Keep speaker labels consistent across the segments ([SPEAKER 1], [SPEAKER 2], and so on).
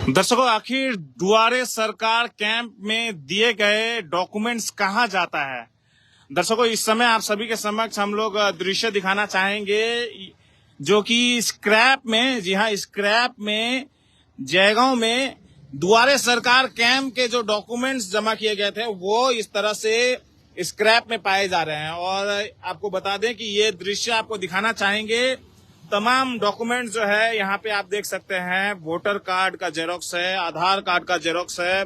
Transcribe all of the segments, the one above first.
[SPEAKER 1] दर्शकों, आखिर दुआरे सरकार कैंप में दिए गए डॉक्यूमेंट्स कहाँ जाता है। दर्शकों, इस समय आप सभी के समक्ष हम लोग दृश्य दिखाना चाहेंगे जो कि स्क्रैप में, जी हाँ, स्क्रैप में जयगांव में दुआरे सरकार कैंप के जो डॉक्यूमेंट्स जमा किए गए थे वो इस तरह से स्क्रैप में पाए जा रहे हैं। और आपको बता दें कि ये दृश्य आपको दिखाना चाहेंगे। तमाम डॉक्यूमेंट जो है यहाँ पे आप देख सकते हैं। वोटर कार्ड का जेरोक्स है, आधार कार्ड का जेरोक्स है,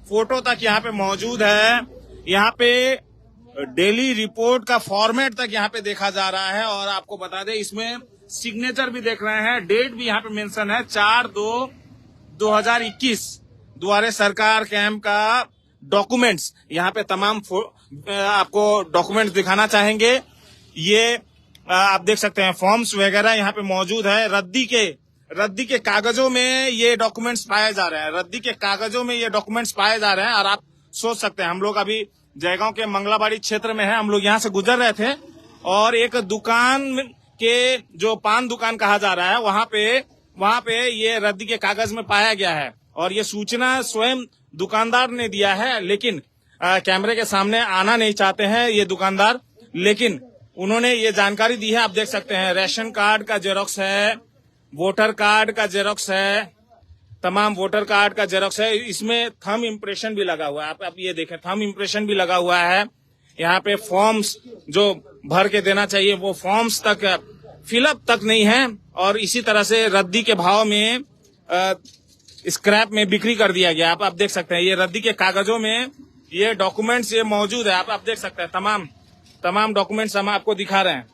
[SPEAKER 1] फोटो तक यहाँ पे मौजूद है। यहाँ पे डेली रिपोर्ट का फॉर्मेट तक यहाँ पे देखा जा रहा है। और आपको बता दें इसमें सिग्नेचर भी देख रहे हैं, डेट भी यहाँ पे मेंशन है 4/2/2021 दुआरे सरकार कैंप का डॉक्यूमेंट्स। यहाँ पे तमाम आपको डॉक्यूमेंट्स दिखाना चाहेंगे। ये आप देख सकते हैं फॉर्म्स वगैरह यहाँ पे मौजूद है। रद्दी के कागजों में ये डॉक्यूमेंट्स पाए जा रहे हैं। रद्दी के कागजों में ये डॉक्यूमेंट्स पाए जा रहे हैं। और आप सोच सकते हैं, हम लोग अभी जयगांव के मंगलाबाड़ी क्षेत्र में है। हम लोग यहाँ से गुजर रहे थे और एक दुकान के, जो पान दुकान कहा जा रहा है, वहाँ पे ये रद्दी के कागज में पाया गया है। और ये सूचना स्वयं दुकानदार ने दिया है, लेकिन कैमरे के सामने आना नहीं चाहते हैं ये दुकानदार। लेकिन उन्होंने ये जानकारी दी है। आप देख सकते हैं रेशन कार्ड का जेरोक्स है, वोटर कार्ड का जेरोक्स है, तमाम वोटर कार्ड का जेरोक्स है। इसमें थंब इम्प्रेशन भी लगा हुआ है। आप ये देखें, थंब इम्प्रेशन भी लगा हुआ है। यहाँ पे फॉर्म्स जो भर के देना चाहिए वो फॉर्म्स तक फिलअप तक नहीं है। और इसी तरह से रद्दी के भाव में स्क्रैप में बिक्री कर दिया गया। आप देख सकते हैं ये रद्दी के कागजों में ये डॉक्यूमेंट्स ये मौजूद है। आप देख सकते हैं तमाम डॉक्यूमेंट्स हम आपको दिखा रहे हैं।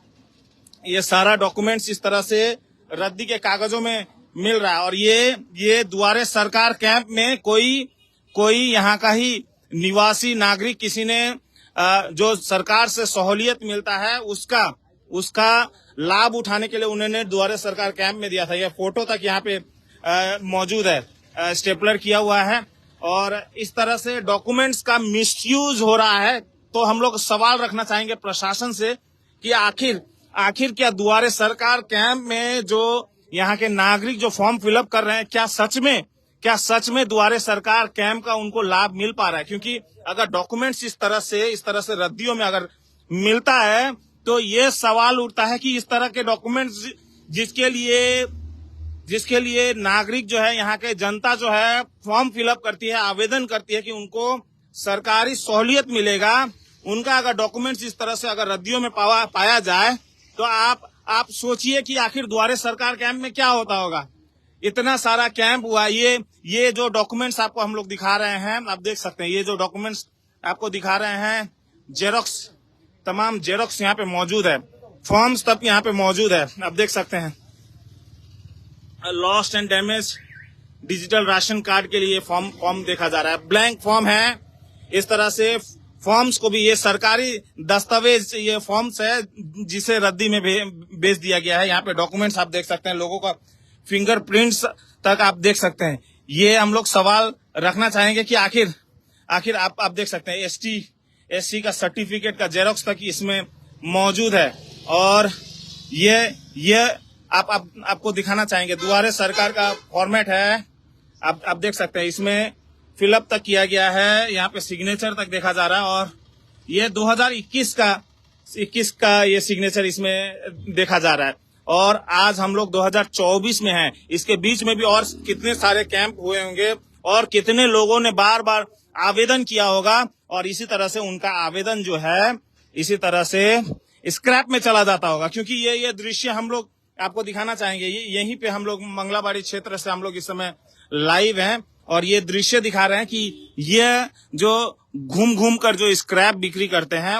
[SPEAKER 1] ये सारा डॉक्यूमेंट्स इस तरह से रद्दी के कागजों में मिल रहा है। और ये दुआरे सरकार कैंप में कोई यहाँ का ही निवासी नागरिक, किसी ने जो सरकार से सहूलियत मिलता है उसका लाभ उठाने के लिए उन्होंने दुआरे सरकार कैंप में दिया था। ये फोटो तक यहाँ पे मौजूद है, स्टेपलर किया हुआ है। और इस तरह से डॉक्यूमेंट्स का मिसयूज हो रहा है। तो हम लोग सवाल रखना चाहेंगे प्रशासन से कि आखिर क्या दुआरे सरकार कैंप में जो यहाँ के नागरिक जो फॉर्म फिलअप कर रहे हैं, क्या सच में दुआरे सरकार कैंप का उनको लाभ मिल पा रहा है। क्योंकि अगर डॉक्यूमेंट्स इस तरह से रद्दियों में अगर मिलता है तो ये सवाल उठता है कि इस तरह के डॉक्यूमेंट्स जिसके लिए नागरिक जो है, यहाँ के जनता जो है फॉर्म फिलअप करती है, आवेदन करती है कि उनको सरकारी सहूलियत मिलेगा, उनका अगर डॉक्यूमेंट्स इस तरह से अगर रद्दियों में पाया जाए तो आप सोचिए कि आखिर दुआरे सरकार कैंप में क्या होता होगा। इतना सारा कैंप हुआ। ये जो डॉक्यूमेंट्स आपको हम लोग दिखा रहे हैं, आप देख सकते हैं ये जो डॉक्यूमेंट्स आपको दिखा रहे हैं, जेरोक्स, तमाम जेरोक्स यहाँ पे मौजूद है, फॉर्म्स तक यहाँ पे मौजूद है। आप देख सकते हैं lost and damage digital ration card के लिए फॉर्म देखा जा रहा है। ब्लैंक फॉर्म है। इस तरह से फॉर्म्स को भी, ये सरकारी दस्तावेज ये फॉर्म्स है जिसे रद्दी में बेच दिया गया है। यहाँ पे डॉक्यूमेंट्स आप देख सकते हैं, लोगों का फिंगरप्रिंट्स तक आप देख सकते हैं। ये हम लोग सवाल रखना चाहेंगे कि आखिर आप देख सकते हैं ST/SC का सर्टिफिकेट का जेरोक्स तक इसमें मौजूद है। और ये आपको दिखाना चाहेंगे दुआरे सरकार का फॉर्मेट है। आप देख सकते हैं इसमें फिलअप तक किया गया है, यहाँ पे सिग्नेचर तक देखा जा रहा है। और ये 2021 का ये सिग्नेचर इसमें देखा जा रहा है। और आज हम लोग 2024 में हैं। इसके बीच में भी और कितने सारे कैंप हुए होंगे और कितने लोगों ने बार बार आवेदन किया होगा। और इसी तरह से उनका आवेदन जो है इसी तरह से स्क्रैप में चला जाता होगा। क्योंकि ये दृश्य हम लोग आपको दिखाना चाहेंगे। यहीं पे हम लोग मंगलाबाड़ी क्षेत्र से हम लोग इस समय लाइव हैं और ये दृश्य दिखा रहे हैं कि ये जो घूम कर जो स्क्रैप बिक्री करते हैं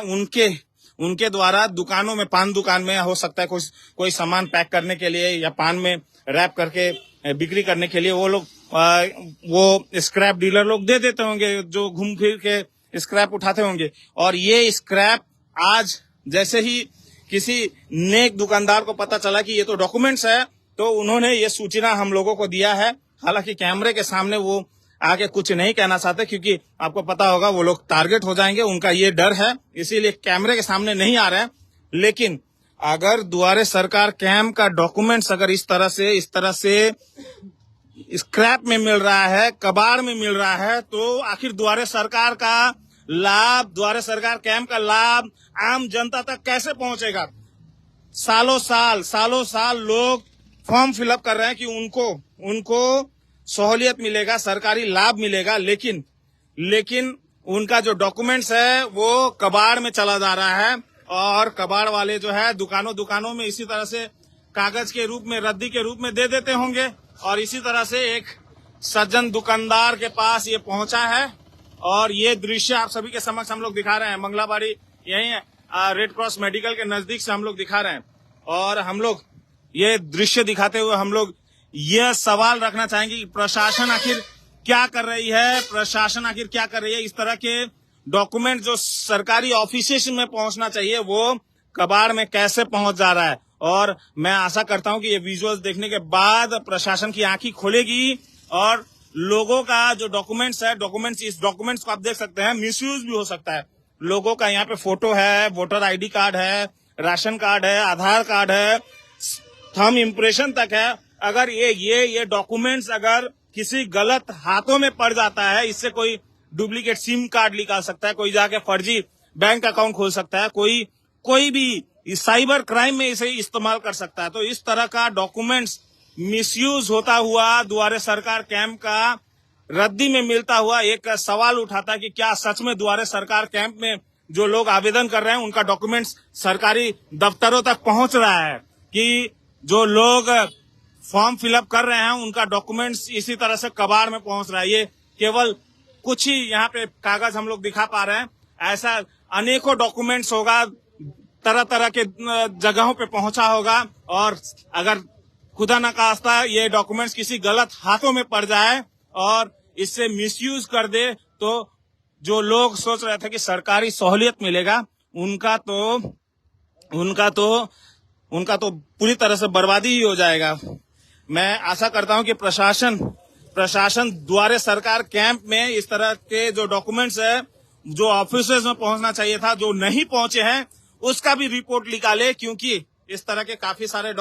[SPEAKER 1] उनके द्वारा दुकानों में, पान दुकान में हो सकता है कोई सामान पैक करने के लिए या पान में रैप करके बिक्री करने के लिए वो स्क्रैप डीलर लोग दे देते होंगे जो घूम फिर के स्क्रैप उठाते होंगे। और ये स्क्रैप आज जैसे ही किसी नेक दुकानदार को पता चला कि ये तो डॉक्यूमेंट्स है, तो उन्होंने ये सूचना हम लोगों को दिया है। हालांकि कैमरे के सामने वो आगे कुछ नहीं कहना चाहते क्योंकि आपको पता होगा वो लोग टारगेट हो जाएंगे, उनका ये डर है, इसीलिए कैमरे के सामने नहीं आ रहे हैं। लेकिन अगर दुआरे सरकार कैंप का डॉक्यूमेंट्स अगर इस तरह से स्क्रैप में मिल रहा है, कबाड़ में मिल रहा है, तो आखिर द्वारे सरकार का लाभ, द्वारे सरकार कैंप का लाभ आम जनता तक कैसे पहुंचेगा? सालों साल लोग फॉर्म फिलअप कर रहे हैं कि उनको सहूलियत मिलेगा, सरकारी लाभ मिलेगा, लेकिन उनका जो डॉक्यूमेंट्स है वो कबाड़ में चला जा रहा है। और कबाड़ वाले जो है दुकानों में इसी तरह से कागज के रूप में, रद्दी के रूप में दे देते होंगे। और इसी तरह से एक सज्जन दुकानदार के पास ये पहुंचा है और ये दृश्य आप सभी के समक्ष हम लोग दिखा रहे हैं। मंगलाबाड़ी यही रेड क्रॉस मेडिकल के नजदीक से हम लोग दिखा रहे हैं। और हम लोग ये दृश्य दिखाते हुए हम लोग यह सवाल रखना चाहेंगे कि प्रशासन आखिर क्या कर रही है? इस तरह के डॉक्यूमेंट जो सरकारी ऑफिसेस में पहुंचना चाहिए वो कबाड़ में कैसे पहुंच जा रहा है? और मैं आशा करता हूं कि ये विजुअल्स देखने के बाद प्रशासन की आंखें खोलेगी और लोगों का जो डॉक्यूमेंट्स है, इस डॉक्यूमेंट्स को आप देख सकते हैं, मिसयूज भी हो सकता है। लोगों का यहाँ पे फोटो है, वोटर आईडी कार्ड है, राशन कार्ड है, आधार कार्ड है, थंब इम्प्रेशन तक है। अगर ये डॉक्यूमेंट्स अगर किसी गलत हाथों में पड़ जाता है, इससे कोई डुप्लीकेट सिम कार्ड निकाल सकता है, कोई जाके फर्जी बैंक अकाउंट खोल सकता है, कोई भी साइबर क्राइम में इसे इस्तेमाल कर सकता है। तो इस तरह का डॉक्यूमेंट्स मिसयूज होता हुआ द्वारे सरकार कैंप का रद्दी में मिलता हुआ एक सवाल उठाता है कि क्या सच में द्वारे सरकार कैंप में जो लोग आवेदन कर रहे हैं उनका डॉक्यूमेंट्स सरकारी दफ्तरों तक पहुंच रहा है, कि जो लोग फॉर्म फिलअप कर रहे हैं उनका डॉक्यूमेंट्स इसी तरह से कबाड़ में पहुंच रहा है। ये केवल कुछ ही यहाँ पे कागज हम लोग दिखा पा रहे हैं, ऐसा अनेकों डॉक्यूमेंट्स होगा, तरह तरह के जगहों पे पहुंचा होगा। और अगर खुदा न खास्ता ये डॉक्यूमेंट्स किसी गलत हाथों में पड़ जाए और इससे मिसयूज कर दे, तो जो लोग सोच रहे थे कि सरकारी सहूलियत मिलेगा, उनका तो पूरी तरह से बर्बादी ही हो जाएगा। मैं आशा करता हूं कि प्रशासन द्वारे सरकार कैंप में इस तरह के जो डॉक्यूमेंट्स है, जो ऑफिसेज में पहुंचना चाहिए था, जो नहीं पहुंचे हैं, उसका भी रिपोर्ट निकाले, क्योंकि इस तरह के काफी सारे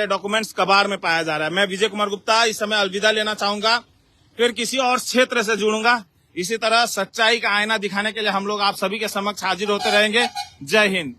[SPEAKER 1] डॉक्यूमेंट्स कबाड़ में पाया जा रहा है। मैं विजय कुमार गुप्ता इस समय अलविदा लेना चाहूंगा, फिर किसी और क्षेत्र से जुड़ूंगा। इसी तरह सच्चाई का आईना दिखाने के लिए हम लोग आप सभी के समक्ष हाजिर होते रहेंगे। जय हिंद।